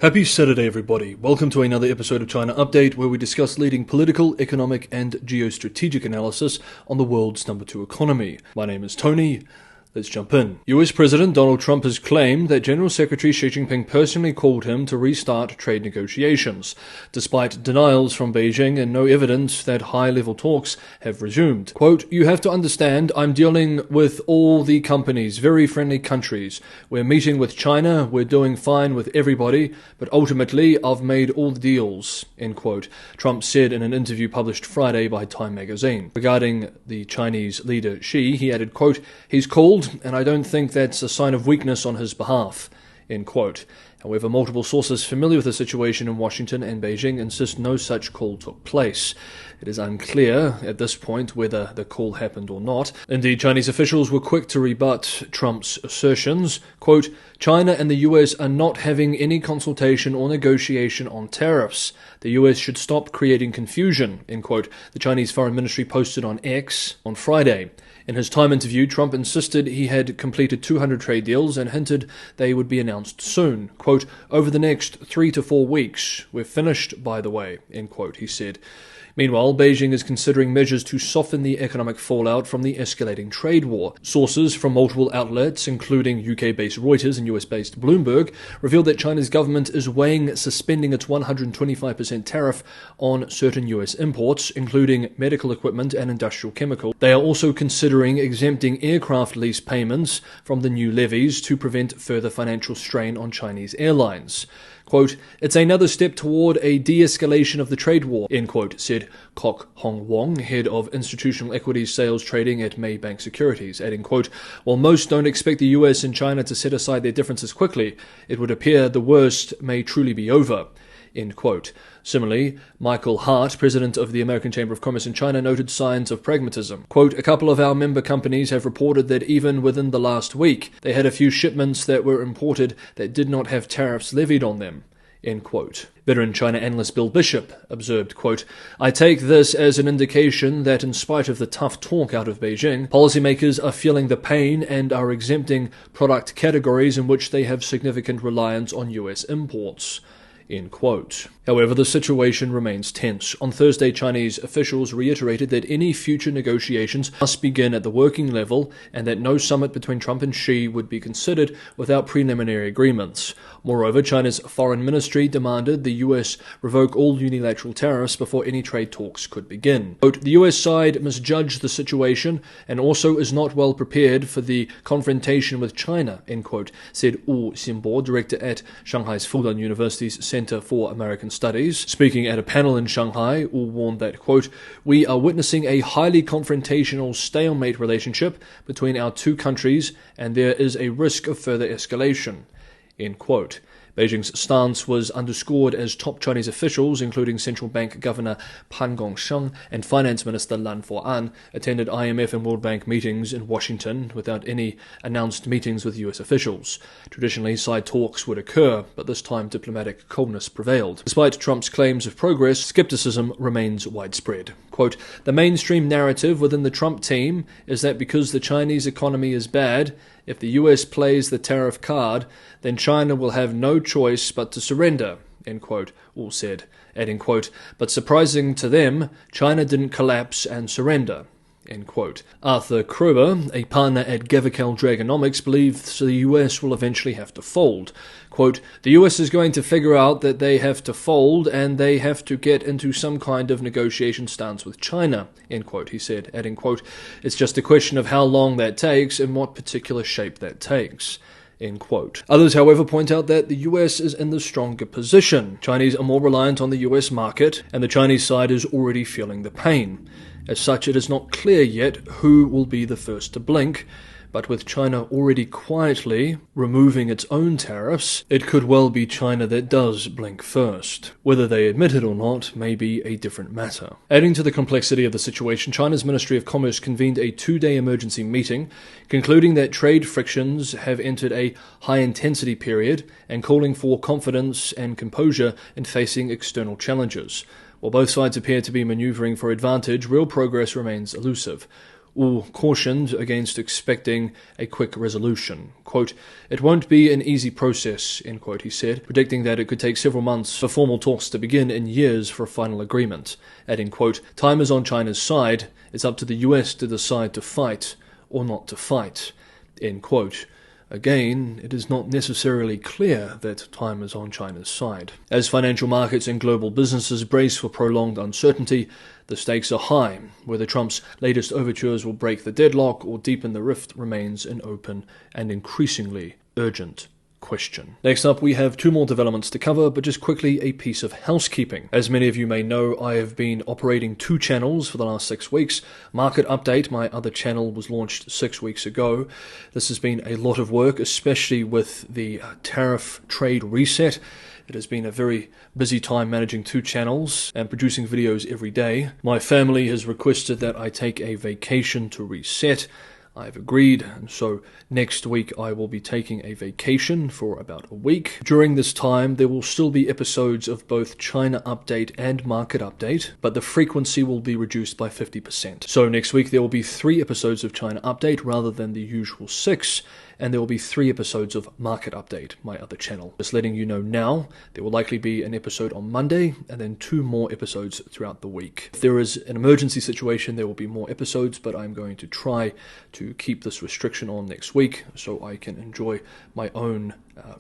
Happy Saturday, everybody. Welcome to another episode of China Update, where we discuss leading political, economic, and geostrategic analysis on the world's number 2 economy. My name is Tony. Let's jump in. US President Donald Trump has claimed that General Secretary Xi Jinping personally called him to restart trade negotiations, despite denials from Beijing and no evidence that high-level talks have resumed. Quote, "You have to understand, I'm dealing with all the companies, very friendly countries. We're meeting with China, we're doing fine with everybody, but ultimately I've made all the deals," end quote, Trump said in an interview published Friday by Time magazine. Regarding the Chinese leader Xi, he added, quote, "He's called, and I don't think that's a sign of weakness on his behalf," end quote. However, multiple sources familiar with the situation in Washington and Beijing insist no such call took place. It is unclear at this point whether the call happened or not. Indeed, Chinese officials were quick to rebut Trump's assertions. Quote, "China and the US are not having any consultation or negotiation on tariffs. The US should stop creating confusion," end quote, the Chinese Foreign Ministry posted on X on Friday. In his Time interview, Trump insisted he had completed 200 trade deals and hinted they would be announced soon. Quote, "Over the next 3 to 4 weeks. We're finished, by the way," end quote, he said. Meanwhile, Beijing is considering measures to soften the economic fallout from the escalating trade war. Sources from multiple outlets, including UK-based Reuters and US-based Bloomberg, revealed that China's government is weighing suspending its 125% tariff on certain US imports, including medical equipment and industrial chemicals. They are also considering exempting aircraft lease payments from the new levies to prevent further financial strain on Chinese airlines. Quote, "It's another step toward a de-escalation of the trade war," end quote, said Kok Hong Wong, head of institutional equities sales trading at Maybank Securities, adding, quote, "While most don't expect the US and China to set aside their differences quickly, it would appear the worst may truly be over," end quote. Similarly, Michael Hart, president of the American Chamber of Commerce in China, noted signs of pragmatism. Quote, "A couple of our member companies have reported that even within the last week, they had a few shipments that were imported that did not have tariffs levied on them," end quote. Veteran China analyst Bill Bishop observed, quote, "I take this as an indication that in spite of the tough talk out of Beijing, policymakers are feeling the pain and are exempting product categories in which they have significant reliance on US imports," end quote. However, the situation remains tense. On Thursday, Chinese officials reiterated that any future negotiations must begin at the working level and that no summit between Trump and Xi would be considered without preliminary agreements. Moreover, China's foreign ministry demanded the US revoke all unilateral tariffs before any trade talks could begin. Quote, "The US side misjudged the situation and also is not well prepared for the confrontation with China," end quote, said Wu Xinbo, director at Shanghai's Fudan University's Center for American Studies. Speaking at a panel in Shanghai, Wu warned that, quote, "We are witnessing a highly confrontational stalemate relationship between our two countries and there is a risk of further escalation," end quote. Beijing's stance was underscored as top Chinese officials, including Central Bank Governor Pan Gongsheng and Finance Minister Lan Fo'an, attended IMF and World Bank meetings in Washington without any announced meetings with US officials. Traditionally, side talks would occur, but this time diplomatic coldness prevailed. Despite Trump's claims of progress, skepticism remains widespread. Quote, "The mainstream narrative within the Trump team is that because the Chinese economy is bad, if the US plays the tariff card, then China will have no choice but to surrender," end quote, Wu said, adding, quote, "But surprising to them, China didn't collapse and surrender," end quote. Arthur Kroeber, a partner at Gavical Dragonomics, believes the US will eventually have to fold. Quote, "The US is going to figure out that they have to fold and they have to get into some kind of negotiation stance with China," end quote, he said, adding, quote, "It's just a question of how long that takes and what particular shape that takes," end quote. Others, however, point out that the US is in the stronger position. Chinese are more reliant on the US market, and the Chinese side is already feeling the pain. As such, it is not clear yet who will be the first to blink, but with China already quietly removing its own tariffs, it could well be China that does blink first. Whether they admit it or not may be a different matter. Adding to the complexity of the situation, China's Ministry of Commerce convened a 2-day emergency meeting, concluding that trade frictions have entered a high-intensity period and calling for confidence and composure in facing external challenges. While both sides appear to be maneuvering for advantage, real progress remains elusive. Wu cautioned against expecting a quick resolution. Quote, "It won't be an easy process," end quote, he said, predicting that it could take several months for formal talks to begin and years for a final agreement. Adding, quote, "Time is on China's side. It's up to the US to decide to fight or not to fight," end quote. Again, it is not necessarily clear that time is on China's side. As financial markets and global businesses brace for prolonged uncertainty, the stakes are high. Whether Trump's latest overtures will break the deadlock or deepen the rift remains an open and increasingly urgent question. Next up, we have two more developments to cover, but just quickly a piece of housekeeping. As many of you may know, I have been operating two channels for the last 6 weeks. Market Update, my other channel, was launched 6 weeks ago. This has been a lot of work, especially with the tariff trade reset. It has been a very busy time managing two channels and producing videos every day. My family has requested that I take a vacation to reset. I've agreed, and so next week I will be taking a vacation for about a week. During this time, there will still be episodes of both China Update and Market Update, but the frequency will be reduced by 50%. So next week there will be 3 episodes of China Update rather than the usual 6, and there will be 3 episodes of Market Update, my other channel. Just letting you know now, there will likely be an episode on Monday, and then 2 more episodes throughout the week. If there is an emergency situation, there will be more episodes, but I'm going to try to keep this restriction on next week so I can enjoy my own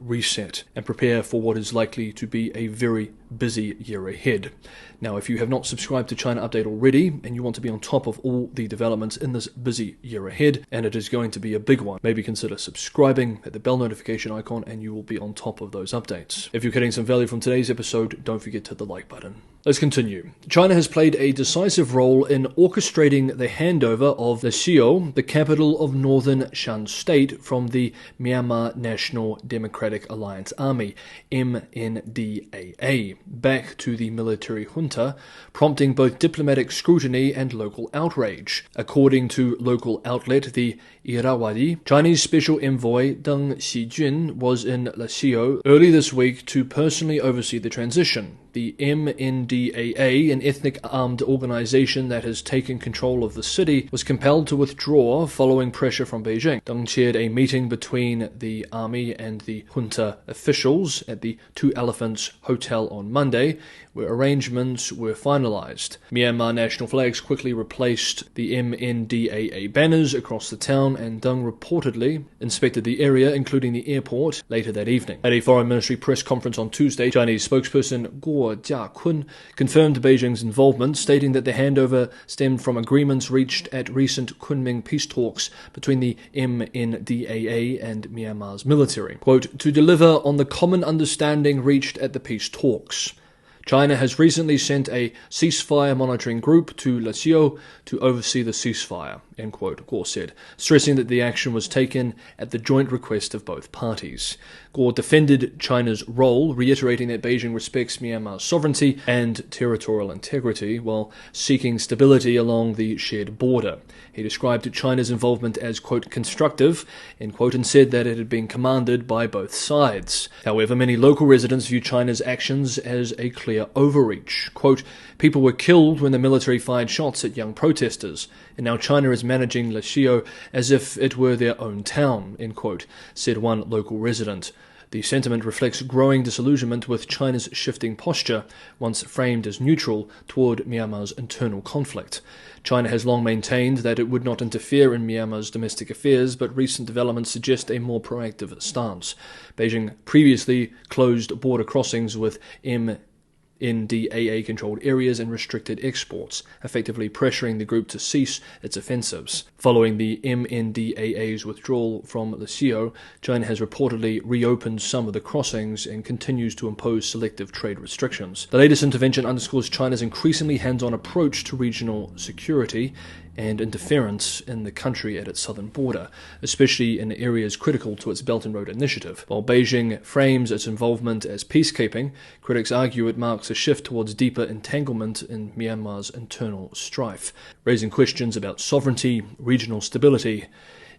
reset and prepare for what is likely to be a very busy year ahead. Now, if you have not subscribed to China Update already and you want to be on top of all the developments in this busy year ahead, and it is going to be a big one, maybe consider subscribing, hit the bell notification icon, and you will be on top of those updates. If you're getting some value from today's episode, don't forget to hit the like button. Let's continue. China has played a decisive role in orchestrating the handover of Lasiyo, the capital of northern Shan State, from the Myanmar National Democratic Alliance Army, MNDAA, back to the military junta, prompting both diplomatic scrutiny and local outrage. According to local outlet the Irrawaddy, Chinese Special Envoy Deng Xijun was in Lasiyo early this week to personally oversee the transition. The MNDAA, an ethnic armed organization that has taken control of the city, was compelled to withdraw following pressure from Beijing. Deng chaired a meeting between the army and the junta officials at the Two Elephants Hotel on Monday, where arrangements were finalized. Myanmar national flags quickly replaced the MNDAA banners across the town, and Deng reportedly inspected the area, including the airport, later that evening. At a foreign ministry press conference on Tuesday, Chinese spokesperson Guo Jiakun confirmed Beijing's involvement, stating that the handover stemmed from agreements reached at recent Kunming peace talks between the MNDAA and Myanmar's military. Quote, "To deliver on the common understanding reached at the peace talks. China has recently sent a ceasefire monitoring group to Lasiyo to oversee the ceasefire," end quote, Guo said, stressing that the action was taken at the joint request of both parties. Guo defended China's role, reiterating that Beijing respects Myanmar's sovereignty and territorial integrity while seeking stability along the shared border. He described China's involvement as, quote, "constructive," end quote, and said that it had been commanded by both sides. However, many local residents view China's actions as a clear overreach. Quote, "People were killed when the military fired shots at young protesters, and now China is managing Lasiyo as if it were their own town," end quote, said one local resident. The sentiment reflects growing disillusionment with China's shifting posture, once framed as neutral, toward Myanmar's internal conflict. China has long maintained that it would not interfere in Myanmar's domestic affairs, but recent developments suggest a more proactive stance. Beijing previously closed border crossings with MNDAA-controlled areas and restricted exports, effectively pressuring the group to cease its offensives. Following the MNDAA's withdrawal from Lasiyo, China has reportedly reopened some of the crossings and continues to impose selective trade restrictions. The latest intervention underscores China's increasingly hands-on approach to regional security and interference in the country at its southern border, especially in areas critical to its Belt and Road Initiative. While Beijing frames its involvement as peacekeeping, critics argue it marks a shift towards deeper entanglement in Myanmar's internal strife, raising questions about sovereignty, regional stability,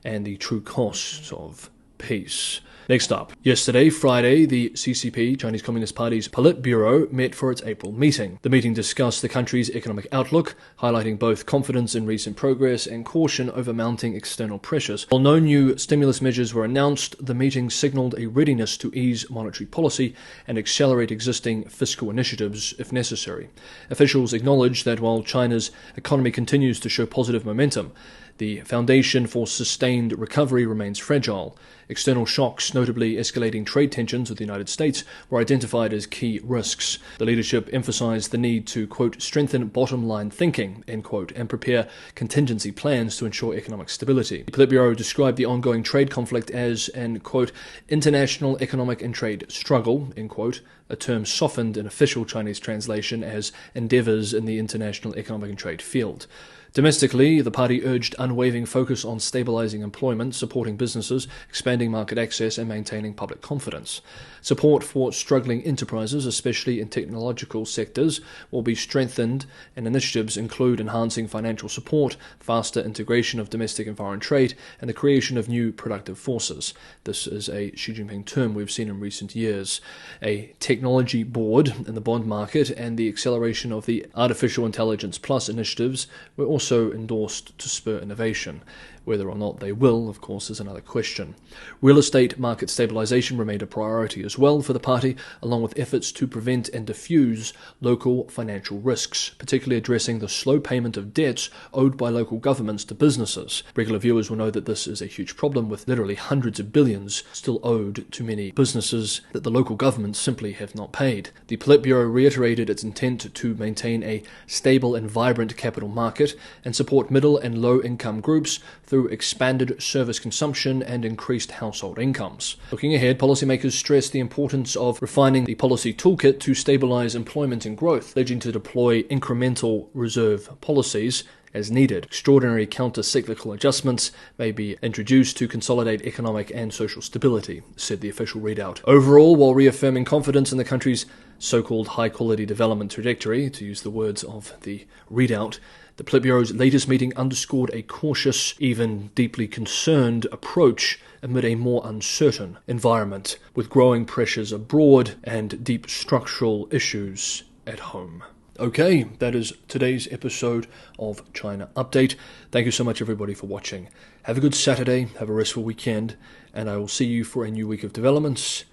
and the true costs of peace. Next up, yesterday, Friday, the CCP, Chinese Communist Party's Politburo, met for its April meeting. The meeting discussed the country's economic outlook, highlighting both confidence in recent progress and caution over mounting external pressures. While no new stimulus measures were announced, the meeting signaled a readiness to ease monetary policy and accelerate existing fiscal initiatives if necessary. Officials acknowledged that while China's economy continues to show positive momentum, the foundation for sustained recovery remains fragile. External shocks, notably escalating trade tensions with the United States, were identified as key risks. The leadership emphasized the need to, quote, strengthen bottom-line thinking, end quote, and prepare contingency plans to ensure economic stability. The Politburo described the ongoing trade conflict as an, quote, international economic and trade struggle, end quote, a term softened in official Chinese translation as endeavors in the international economic and trade field. Domestically, the party urged unwavering focus on stabilizing employment, supporting businesses, expanding market access, and maintaining public confidence. Support for struggling enterprises, especially in technological sectors, will be strengthened, and initiatives include enhancing financial support, faster integration of domestic and foreign trade, and the creation of new productive forces. This is a Xi Jinping term we've seen in recent years. A technology board in the bond market and the acceleration of the Artificial Intelligence Plus initiatives were also endorsed to spur innovation. Whether or not they will, of course, is another question. Real estate market stabilization remained a priority as well for the party, along with efforts to prevent and diffuse local financial risks, particularly addressing the slow payment of debts owed by local governments to businesses. Regular viewers will know that this is a huge problem, with literally hundreds of billions still owed to many businesses that the local governments simply have not paid. The Politburo reiterated its intent to maintain a stable and vibrant capital market and support middle and low-income groups through expanded service consumption and increased household incomes. Looking ahead, policymakers stressed the importance of refining the policy toolkit to stabilize employment and growth, pledging to deploy incremental reserve policies as needed. Extraordinary counter-cyclical adjustments may be introduced to consolidate economic and social stability, said the official readout. Overall, while reaffirming confidence in the country's so-called high-quality development trajectory, to use the words of the readout, the Politburo's latest meeting underscored a cautious, even deeply concerned approach amid a more uncertain environment, with growing pressures abroad and deep structural issues at home. Okay, that is today's episode of China Update. Thank you so much, everybody, for watching. Have a good Saturday, have a restful weekend, and I will see you for a new week of developments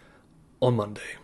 on Monday.